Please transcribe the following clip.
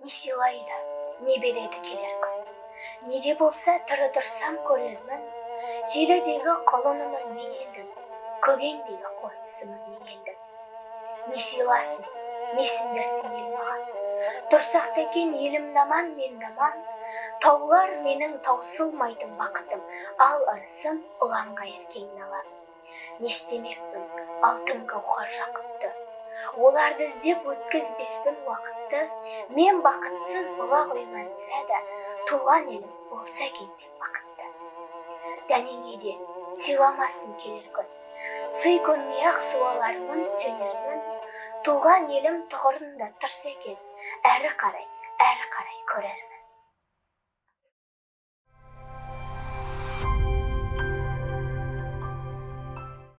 не сыйлайды, не береді келер күн. Неде болса тірі тұрсам көрермін, желідегі құлынымын мен елдің, көгендегі қозысымын мен елдің. Не сыйласын, несін берсін ел маған, тұрсақ екен елім наман, мен наман. Таулар менің таусылмайтын бақытым, ал ырысым ұланғайыр кең дала. Не істемекпін алтын гауһар жақұтты, оларды іздеп өткізбеспін уақытты. Мен бақытсыз бола қойман сірә да, туған елім болса екен тек бақытты. Дәнеңе де сыйламасын келер күн, сый көрмей-ақ суалармын, сөнермін. Туған елім тұғырында тұрса екен, әрі қарай көрермін.